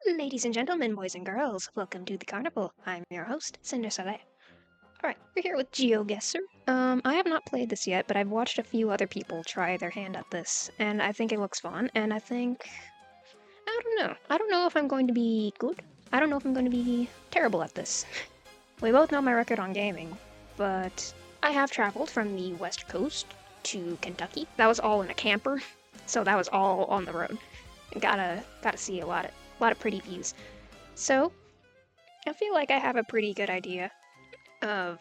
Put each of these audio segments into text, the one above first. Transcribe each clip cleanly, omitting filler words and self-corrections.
Ladies and gentlemen, boys and girls, welcome to the carnival. I'm your host, Cinder Soleil. Alright, we're here with Geoguesser. I have not played this yet, but I've watched a few other people try their hand at this, and I think it looks fun, and I don't know. I don't know if I'm going to be good. I don't know if I'm going to be terrible at this. We both know my record on gaming, but I have traveled from the West Coast to Kentucky. That was all in a camper, so that was all on the road. Gotta see a lot of pretty views. So I feel like I have a pretty good idea of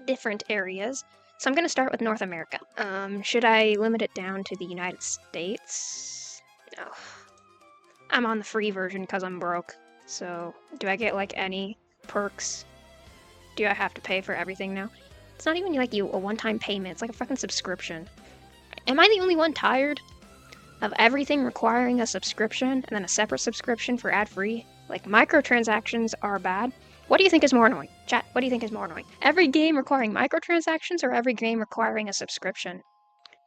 different areas. So I'm gonna start with North America. Should I limit it down to the United States? No. I'm on the free version because I'm broke. So do I get like any perks? Do I have to pay for everything now? It's not even like a one-time payment. It's like a fucking subscription. Am I the only one tired of everything requiring a subscription and then a separate subscription for ad-free? Like, microtransactions are bad. What do you think is more annoying? Chat, what do you think is more annoying? Every game requiring microtransactions or every game requiring a subscription?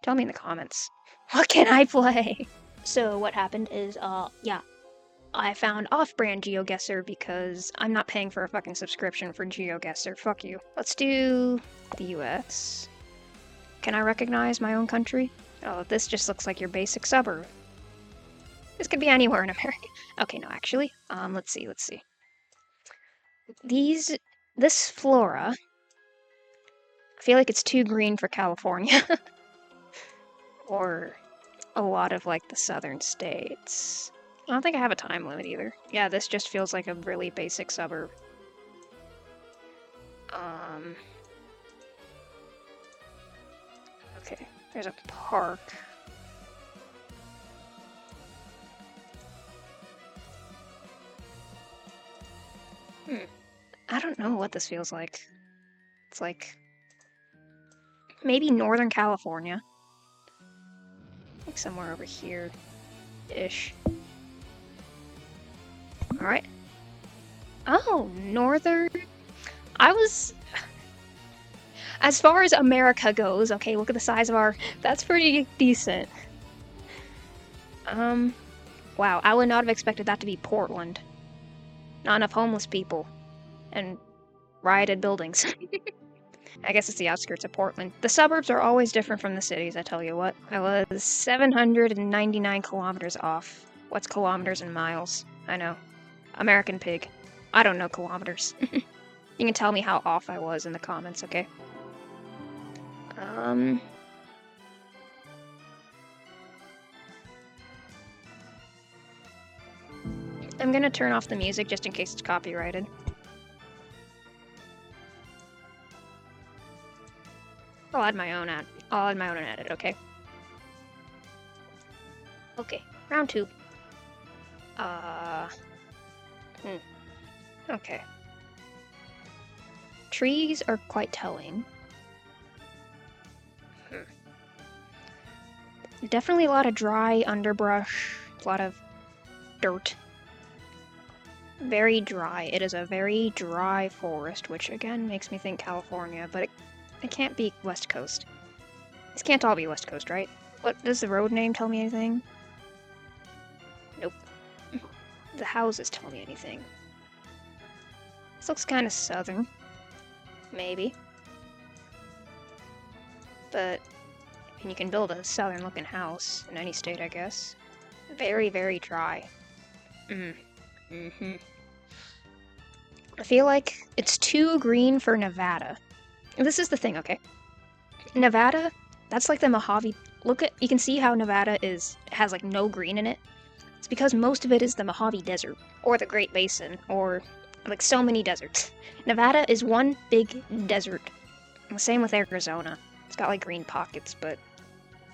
Tell me in the comments. What can I play? So what happened is, I found off-brand Geoguesser because I'm not paying for a fucking subscription for Geoguesser. Fuck you. Let's do the US. Can I recognize my own country? Oh, this just looks like your basic suburb. This could be anywhere in America. Okay, no, actually. Let's see. This flora, I feel like it's too green for California. Or a lot of, like, the southern states. I don't think I have a time limit either. Yeah, this just feels like a really basic suburb. Okay, there's a park. I don't know what this feels like. It's like maybe Northern California. Like somewhere over here-ish. Alright. Oh, Northern... As far as America goes, okay, look at the size of our... That's pretty decent. Wow, I would not have expected that to be Portland. Not enough homeless people. And rioted buildings. I guess it's the outskirts of Portland. The suburbs are always different from the cities, I tell you what. I was 799 kilometers off. What's kilometers in miles? I know. American pig. I don't know kilometers. You can tell me how off I was in the comments, okay? I'm gonna turn off the music just in case it's copyrighted. I'll add my own edit, okay? Okay, round 2. Okay. Trees are quite telling. Definitely a lot of dry underbrush, a lot of dirt. Very dry. It is a very dry forest, which again makes me think California, but it can't be West Coast. This can't all be West Coast, right? What does the road name tell me anything? Nope. The houses tell me anything. This looks kind of southern. Maybe. But and you can build a southern looking house in any state, I guess. Very, very dry. I feel like it's too green for Nevada. This is the thing, okay? Nevada, that's like the Mojave. You can see how Nevada has like no green in it. It's because most of it is the Mojave Desert, or the Great Basin, or like so many deserts. Nevada is one big desert. And the same with Arizona. It's got like green pockets, but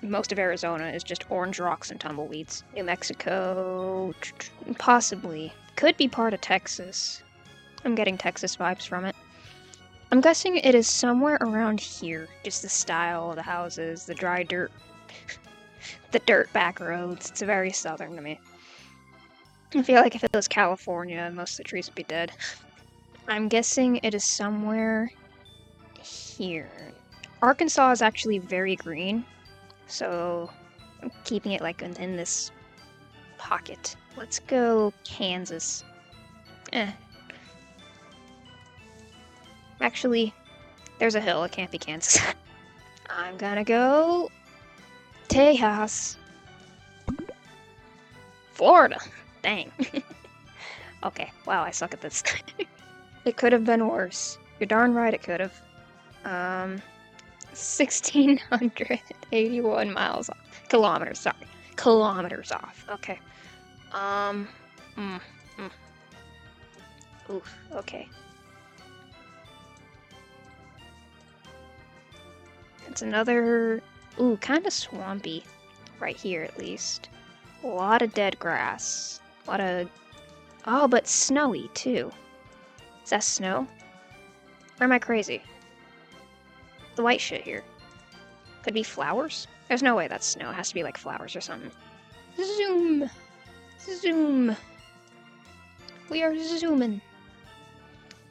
most of Arizona is just orange rocks and tumbleweeds. New Mexico, possibly. Could be part of Texas. I'm getting Texas vibes from it. I'm guessing it is somewhere around here. Just the style of the houses, the dry dirt, the dirt back roads. It's very southern to me. I feel like if it was California, most of the trees would be dead. I'm guessing it is somewhere here. Arkansas is actually very green, so I'm keeping it like in this pocket. Let's go Kansas. Actually, there's a hill. It can't be Kansas. I'm gonna go Tejas. Florida. Dang. Okay, wow, I suck at this. It could have been worse. You're darn right it could have. 1,681 miles off. Kilometers, sorry. Kilometers off. Okay. Mm, mm. Oof, okay. It's another... Ooh, kind of swampy. Right here, at least. A lot of dead grass. A lot of... Oh, but snowy, too. Is that snow? Or am I crazy? The white shit here. Could be flowers? There's no way that's snow. It has to be like flowers or something. Zoom! Zoom! We are zooming.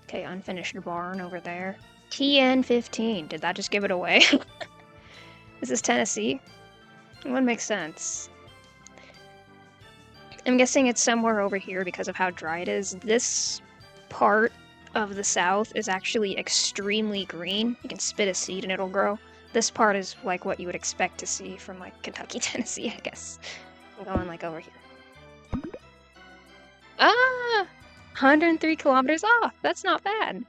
Okay, unfinished barn over there. TN15. Did that just give it away? This is Tennessee? It wouldn't make sense. I'm guessing it's somewhere over here because of how dry it is. This part of the South is actually extremely green. You can spit a seed and it'll grow. This part is like what you would expect to see from like Kentucky, Tennessee, I guess. I'm going like over here. Ah! 103 kilometers off. That's not bad.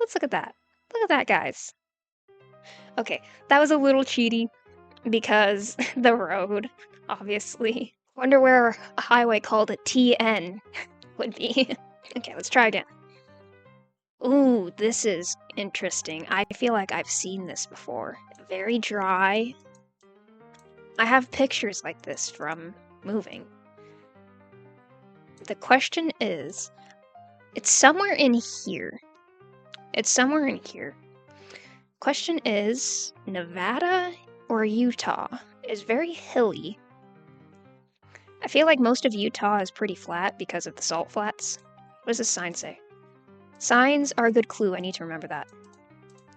Let's look at that. Look at that, guys. Okay, that was a little cheaty because the road, obviously. Wonder where a highway called a TN would be. Okay, let's try again. Ooh, this is interesting. I feel like I've seen this before. Very dry. I have pictures like this from moving. The question is, it's somewhere in here. It's somewhere in here. Question is, Nevada or Utah? It's very hilly. I feel like most of Utah is pretty flat because of the salt flats. What does this sign say? Signs are a good clue. I need to remember that.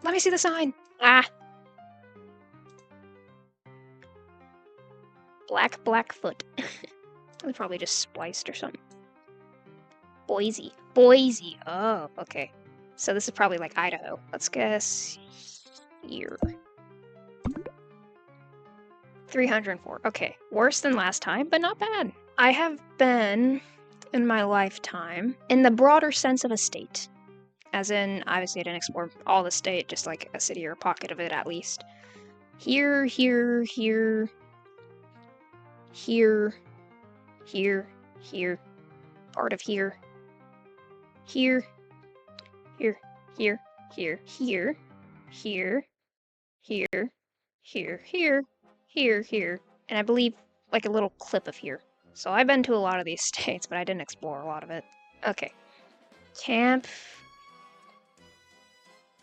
Let me see the sign. Ah. Blackfoot. It was probably just spliced or something. Boise. Boise. Oh, okay. So this is probably like Idaho. Let's guess here. 304. Okay. Worse than last time, but not bad. I have been, in my lifetime, in the broader sense of a state. As in, obviously I didn't explore all the state, just like a city or a pocket of it at least. Here, here, here, here, here, here, part of here, here, here, here, here, here, here, here, here, here, here, here, and I believe like a little clip of here. So I've been to a lot of these states, but I didn't explore a lot of it. Okay. Camp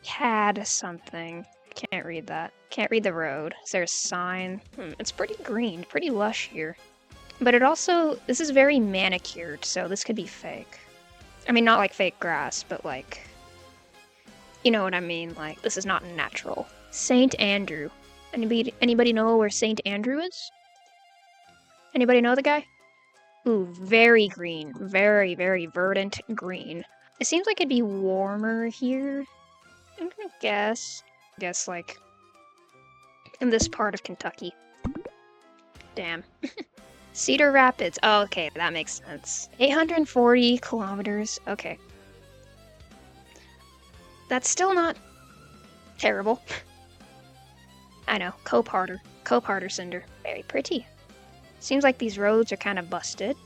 had something. Can't read that. Can't read the road. Is there a sign? It's pretty green, pretty lush here. But it also, this is very manicured, so this could be fake. I mean, not like fake grass, but like, you know what I mean? Like, this is not natural. St. Andrew. Anybody know where St. Andrew is? Anybody know the guy? Ooh, very green. Very, very verdant green. It seems like it'd be warmer here. I'm gonna guess like in this part of Kentucky. Damn. Cedar Rapids. Oh, okay, that makes sense. 840 kilometers. Okay. That's still not terrible. I know. Cope harder, Cinder. Very pretty. Seems like these roads are kind of busted.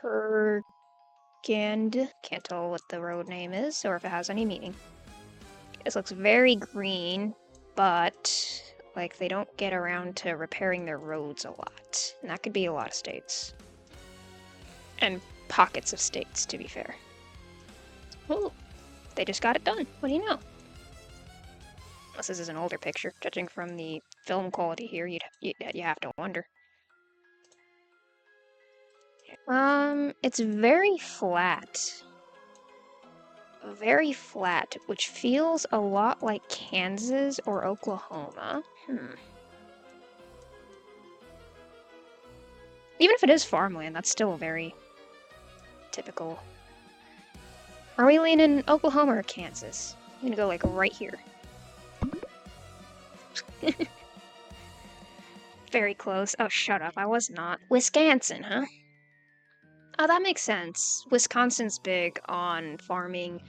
Hergand. Can't tell what the road name is or if it has any meaning. This looks very green, but like they don't get around to repairing their roads a lot. And that could be a lot of states. And pockets of states, to be fair. Oh, they just got it done. What do you know? Unless this is an older picture. Judging from the film quality here, you have to wonder. It's very flat. Very flat, which feels a lot like Kansas or Oklahoma. Even if it is farmland, that's still very typical. Are we leaning Oklahoma or Kansas? I'm gonna go like right here. Very close. Oh, shut up. I was not. Wisconsin, huh? Oh, that makes sense. Wisconsin's big on farming,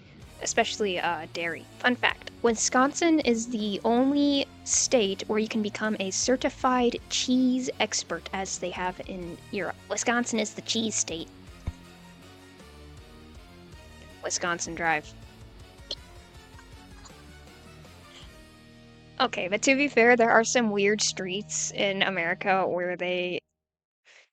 especially dairy. Fun fact, Wisconsin is the only state where you can become a certified cheese expert, as they have in Europe. Wisconsin is the cheese state. Wisconsin Drive. Okay, but to be fair, there are some weird streets in America where they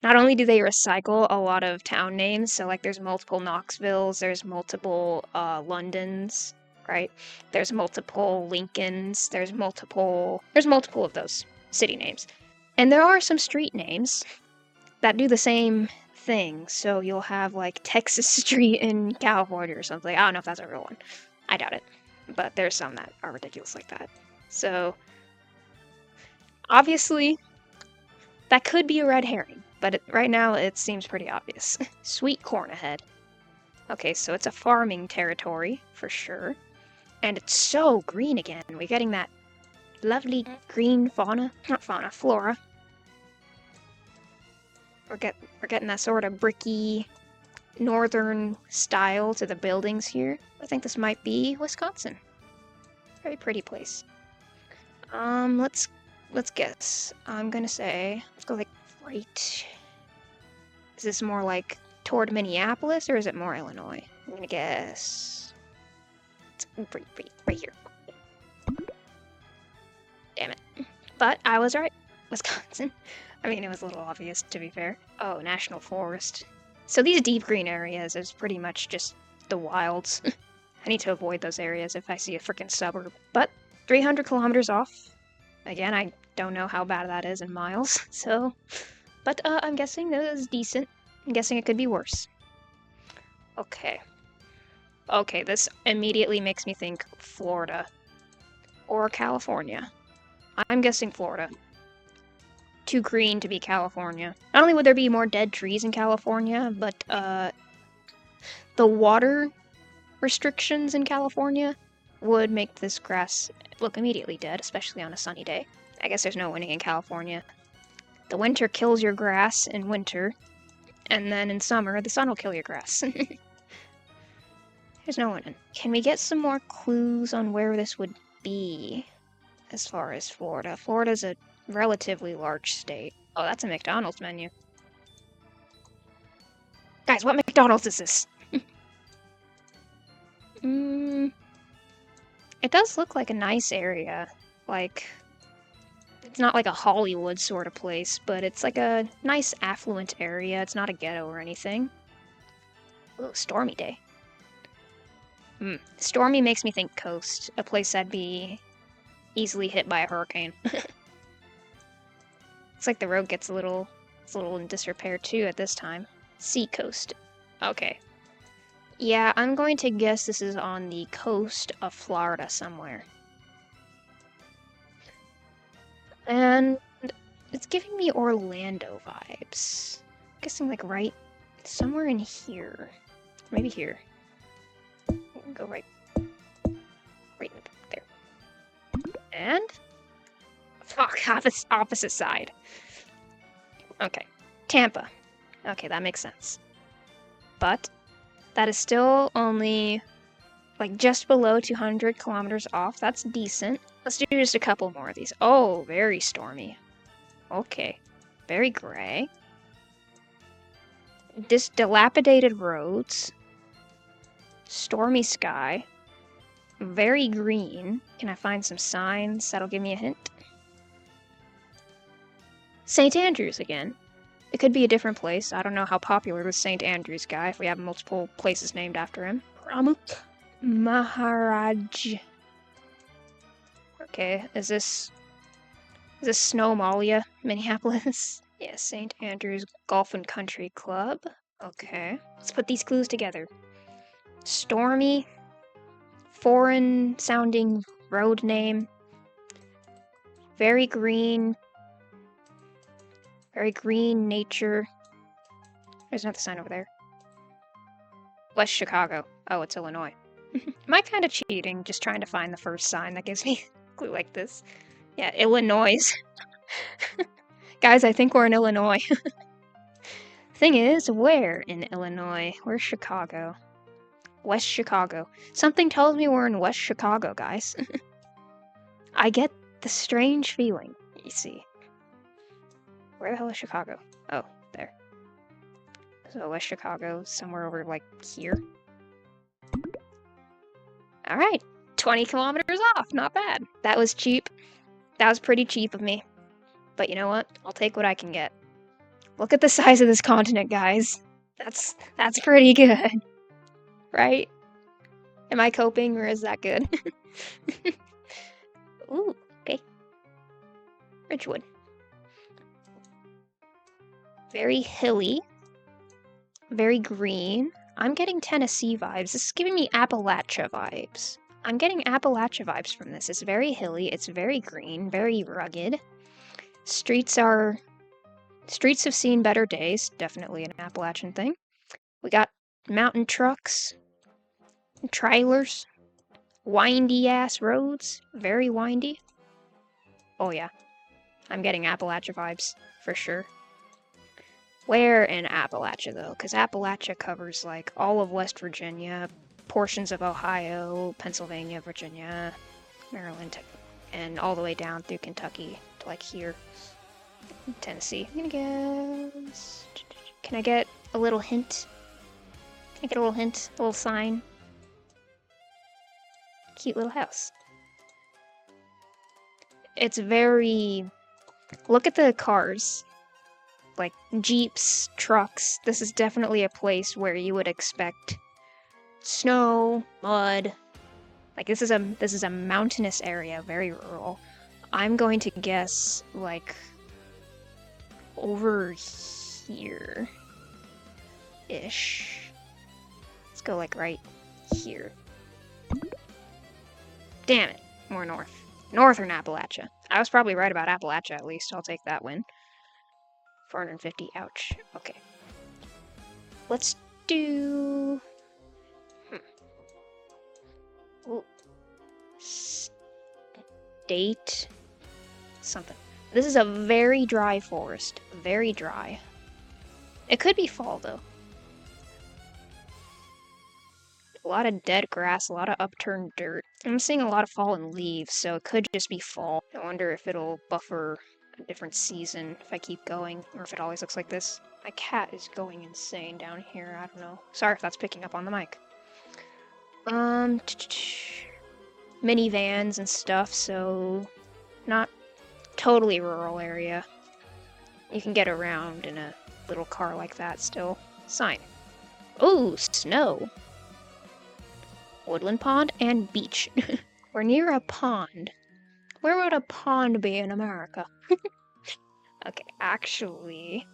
not only do they recycle a lot of town names, so like there's multiple Knoxvilles, there's multiple Londons, right? There's multiple Lincolns, there's multiple of those city names. And there are some street names that do the same thing. So you'll have like Texas Street in California or something. I don't know if that's a real one. I doubt it. But there's some that are ridiculous like that. So obviously that could be a red herring, but right now it seems pretty obvious. Sweet corn ahead. Okay, so it's a farming territory for sure. And it's so green again. We're getting that lovely green fauna. Not fauna, flora. We're getting that sort of bricky northern style to the buildings here. I think this might be Wisconsin. Very pretty place. Let's guess. I'm gonna say, let's go like right. Is this more like toward Minneapolis or is it more Illinois? I'm gonna guess. It's right here. Damn it. But I was right. Wisconsin. I mean, it was a little obvious, to be fair. Oh, National Forest. So these deep green areas is pretty much just the wilds. I need to avoid those areas if I see a freaking suburb. But 300 kilometers off. Again, I don't know how bad that is in miles, so... But I'm guessing that is decent. I'm guessing it could be worse. Okay. Okay, this immediately makes me think Florida. Or California. I'm guessing Florida. Too green to be California. Not only would there be more dead trees in California, but the water restrictions in California would make this grass look immediately dead, especially on a sunny day. I guess there's no winning in California. The winter kills your grass in winter, and then in summer, the sun will kill your grass. There's no winning. Can we get some more clues on where this would be as far as Florida? Florida's a relatively large state. Oh, that's a McDonald's menu. Guys, what McDonald's is this? It does look like a nice area. Like, it's not like a Hollywood sort of place, but it's like a nice affluent area. It's not a ghetto or anything. Ooh, stormy day. Stormy makes me think coast, a place I'd be easily hit by a hurricane. Looks like the road gets a little in disrepair too at this time. Seacoast. Okay. Yeah, I'm going to guess this is on the coast of Florida somewhere. And it's giving me Orlando vibes. I'm guessing like right somewhere in here. Maybe here. Go right there. And fuck, opposite side. Okay. Tampa. Okay, that makes sense. But that is still only like just below 200 kilometers off. That's decent. Let's do just a couple more of these. Oh, very stormy. Okay. Very gray. Dilapidated roads. Stormy sky. Very green. Can I find some signs that'll give me a hint? St. Andrews again. It could be a different place. I don't know how popular the St. Andrews guy if we have multiple places named after him. Pramuk Maharaj. Okay, is this Snowmalia, Minneapolis? Yeah, St. Andrews Golf and Country Club. Okay, let's put these clues together. Stormy, foreign-sounding road name. Very green nature. There's another sign over there. West Chicago. Oh, it's Illinois. Am I kind of cheating, just trying to find the first sign that gives me a clue like this? Yeah, Illinois. Guys, I think we're in Illinois. Thing is, where in Illinois? Where's Chicago? West Chicago. Something tells me we're in West Chicago, guys. I get the strange feeling, you see. Where the hell is Chicago? Oh, there. So West Chicago, somewhere over, like, here. Alright, 20 kilometers off, not bad. That was cheap. That was pretty cheap of me. But you know what? I'll take what I can get. Look at the size of this continent, guys. That's pretty good. Right? Am I coping, or is that good? Ooh, okay. Ridgewood. Very hilly. Very green. I'm getting Tennessee vibes. This is giving me Appalachia vibes. I'm getting Appalachia vibes from this. It's very hilly. It's very green. Very rugged. Streets have seen better days. Definitely an Appalachian thing. We got mountain trucks. Trailers. Windy-ass roads. Very windy. Oh yeah. I'm getting Appalachia vibes. For sure. Where in Appalachia, though? Because Appalachia covers, like, all of West Virginia, portions of Ohio, Pennsylvania, Virginia, Maryland, and all the way down through Kentucky to, like, here. Tennessee. I'm gonna guess... Can I get a little hint? Can I get a little hint? A little sign? Cute little house. It's very... Look at the cars. Like, jeeps, trucks. This is definitely a place where you would expect snow, mud. Like, this is a mountainous area, very rural. I'm going to guess, like, over here-ish. Let's go, like, right here. Damn it. More north. Northern Appalachia. I was probably right about Appalachia, at least. I'll take that win. 450. Ouch. Okay. Let's do... Ooh. State... something. This is a very dry forest. Very dry. It could be fall, though. A lot of dead grass, a lot of upturned dirt. I'm seeing a lot of fallen leaves, so it could just be fall. I wonder if it'll buffer a different season if I keep going, or if it always looks like this. My cat is going insane down here, I don't know. Sorry if that's picking up on the mic. Minivans and stuff, so not totally rural area. You can get around in a little car like that still. Sign. Ooh, snow. Woodland pond and beach. We're near a pond. Where would a pond be in America? Okay, actually,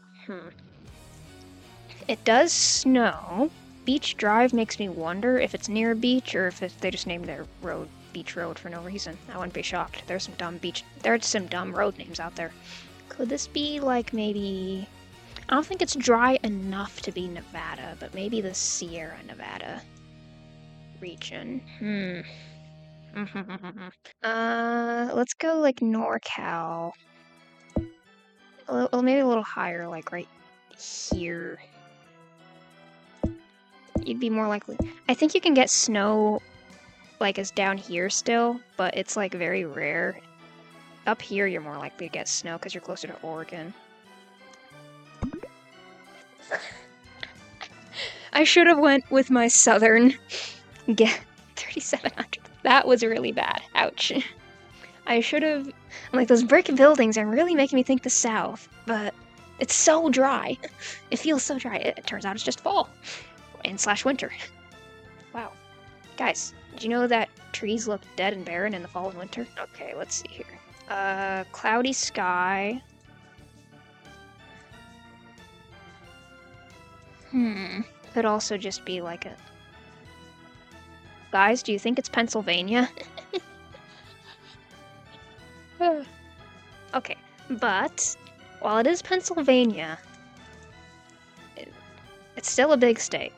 it does snow. Beach Drive makes me wonder if it's near a beach or if they just named their road Beach Road for no reason. I wouldn't be shocked. There's some dumb road names out there. Could this be like maybe... I don't think it's dry enough to be Nevada, but maybe the Sierra Nevada region. Let's go like NorCal. Maybe a little higher, like right here. You'd be more likely. I think you can get snow like as down here still, but it's like very rare. Up here, you're more likely to get snow because you're closer to Oregon. I should have went with my southern. Get 3,700. That was really bad. Ouch. I should have... I'm like, those brick buildings are really making me think the South, but it's so dry. It feels so dry. It turns out it's just fall. And / winter. Wow. Guys, did you know that trees look dead and barren in the fall and winter? Okay, let's see here. Cloudy sky. Could also just be like a... Guys, do you think it's Pennsylvania? Okay, but while it is Pennsylvania, It's still a big state.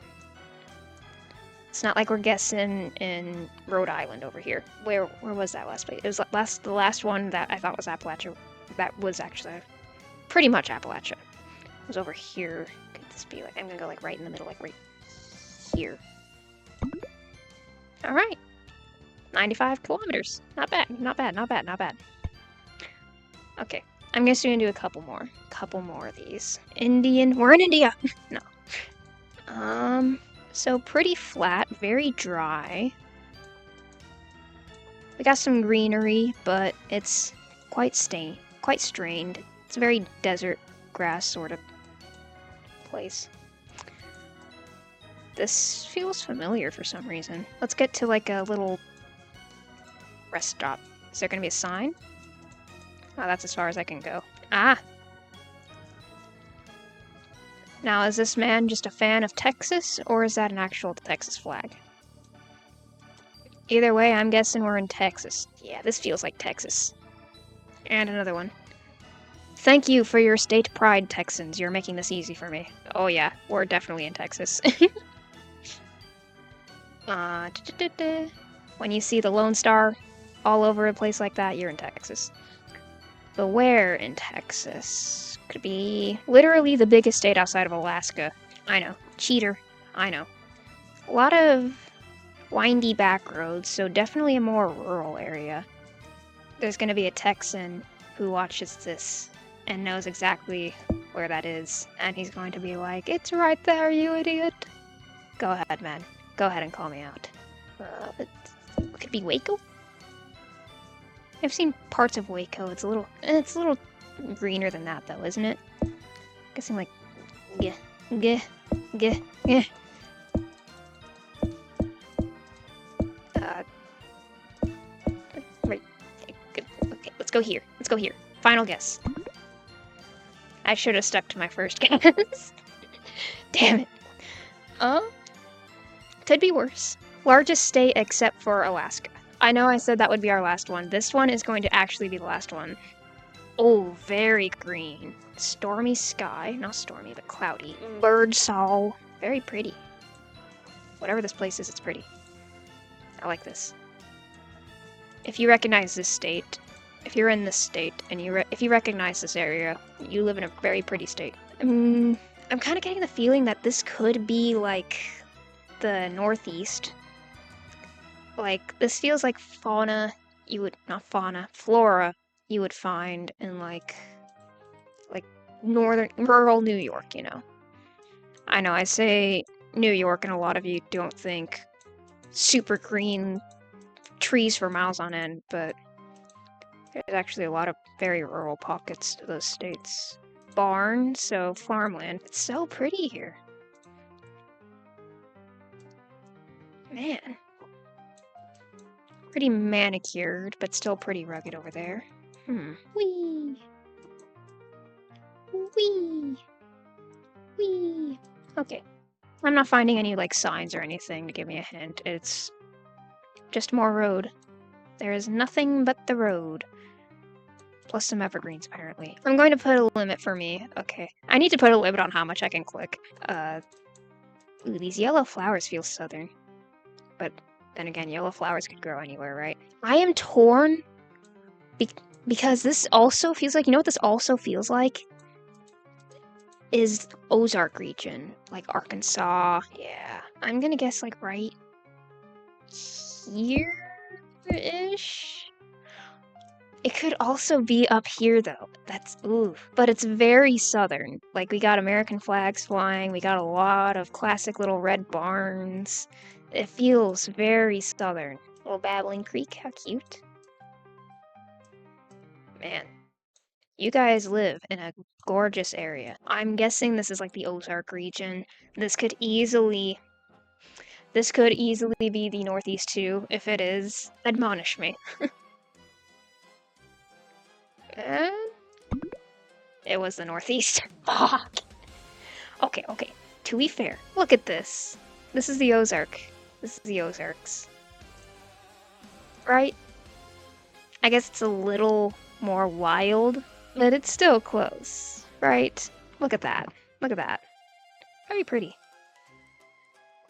It's not like we're guessing in Rhode Island over here. Where was that last place? It was the last one that I thought was Appalachia. That was actually pretty much Appalachia. It was over here. Could this be like, I'm gonna go like right in the middle, like right here. All right. 95 kilometers. Not bad, not bad, not bad, not bad. Okay. I'm just gonna do a couple more. Couple more of these. Indian. We're in India. No. So pretty flat, very dry. We got some greenery, but it's quite strained. It's a very desert grass sort of place. This feels familiar for some reason. Let's get to like a little rest stop. Is there gonna be a sign? Oh, that's as far as I can go. Ah! Now, is this man just a fan of Texas, or is that an actual Texas flag? Either way, I'm guessing we're in Texas. Yeah, this feels like Texas. And another one. Thank you for your state pride, Texans. You're making this easy for me. Oh yeah, we're definitely in Texas. When you see the Lone Star all over a place like that, you're in Texas. But where in Texas? Could be literally the biggest state outside of Alaska. I know. Cheater. I know. A lot of windy back roads, so definitely a more rural area. There's going to be a Texan who watches this and knows exactly where that is, and he's going to be like, "It's right there, you idiot." Go ahead, man. Go ahead and call me out. It could be Waco? I've seen parts of Waco. It's a little greener than that, though, isn't it? Guessing like, right. Okay, let's go here. Let's go here. Final guess. I should have stuck to my first guess. Damn it. Could be worse. Largest state except for Alaska. I know I said that would be our last one. This one is going to actually be the last one. Oh, very green. Stormy sky. Not stormy, but cloudy. Bird song. Very pretty. Whatever this place is, it's pretty. I like this. If you recognize this state, if you're in this state, and if you recognize this area, you live in a very pretty state. I'm kind of getting the feeling that this could be like the Northeast. Like, this feels like flora you would find in like northern, rural New York, you know. I know I say New York and a lot of you don't think super green trees for miles on end, but there's actually a lot of very rural pockets to those states. Barn, so farmland. It's so pretty here. Man. Pretty manicured, but still pretty rugged over there. Whee! Whee! Whee! Okay. I'm not finding any, like, signs or anything to give me a hint. It's just more road. There is nothing but the road. Plus some evergreens, apparently. I'm going to put a limit for me. Okay. I need to put a limit on how much I can click. Ooh, these yellow flowers feel southern. But then again, yellow flowers could grow anywhere, right? I am torn because this also feels like, you know what this also feels like? Is Ozark region, like Arkansas. Yeah. I'm gonna guess like right here-ish? It could also be up here though. That's, ooh. But it's very southern. Like, we got American flags flying, we got a lot of classic little red barns. It feels very southern. Little babbling creek, how cute. Man, you guys live in a gorgeous area. I'm guessing this is like the Ozark region. This could easily be the Northeast too. If it is, admonish me. And it was the Northeast. Fuck. Okay. To be fair, look at this. This is the Ozark. This is the Ozarks. Right? I guess it's a little more wild, but it's still close, right? Look at that. Look at that. Very pretty.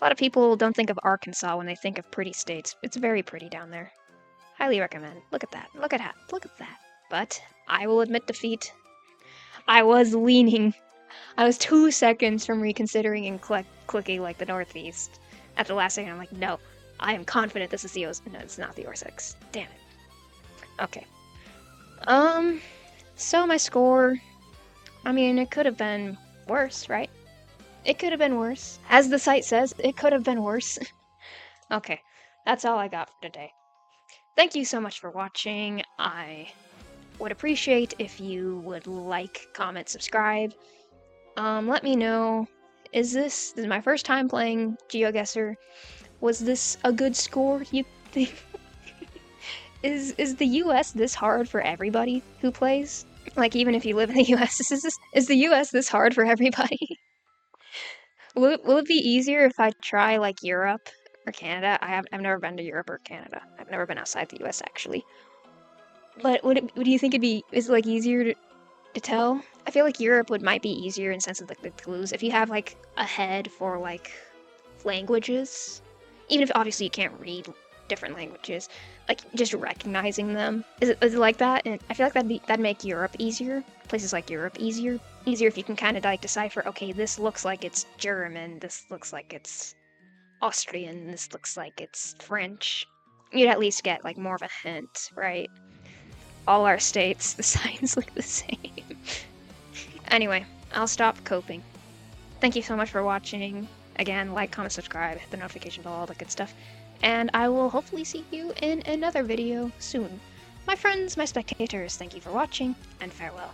A lot of people don't think of Arkansas when they think of pretty states. It's very pretty down there. Highly recommend. Look at that. Look at that. Look at that. But I will admit defeat. I was 2 seconds from reconsidering and clicking like the Northeast. At the last second, I'm like, no, I am confident this is the No, it's not the Or6. Damn it. Okay. So my score, I mean, it could have been worse, right? It could have been worse. As the site says, it could have been worse. Okay, that's all I got for today. Thank you so much for watching. I would appreciate if you would like, comment, subscribe. Let me know, this is my first time playing Geoguesser. Was this a good score, you think? Is the US this hard for everybody who plays? Like, even if you live in the US, is the US this hard for everybody? Will it be easier if I try, like, Europe or Canada? I've never been to Europe or Canada. I've never been outside the US, actually. But would you think is it, like, easier to tell? I feel like Europe might be easier in sense of, like, the clues. If you have, like, a head for, like, languages, even if obviously you can't read different languages, like, just recognizing them. Is it like that? And I feel like that'd make Europe easier. Places like Europe easier if you can kind of, like, decipher, okay, this looks like it's German, this looks like it's Austrian, this looks like it's French. You'd at least get, like, more of a hint, right? All our states, the signs look the same. Anyway, I'll stop coping. Thank you so much for watching. Again, like, comment, subscribe, hit the notification bell, all that good stuff. And I will hopefully see you in another video soon. My friends, my spectators, thank you for watching, and farewell.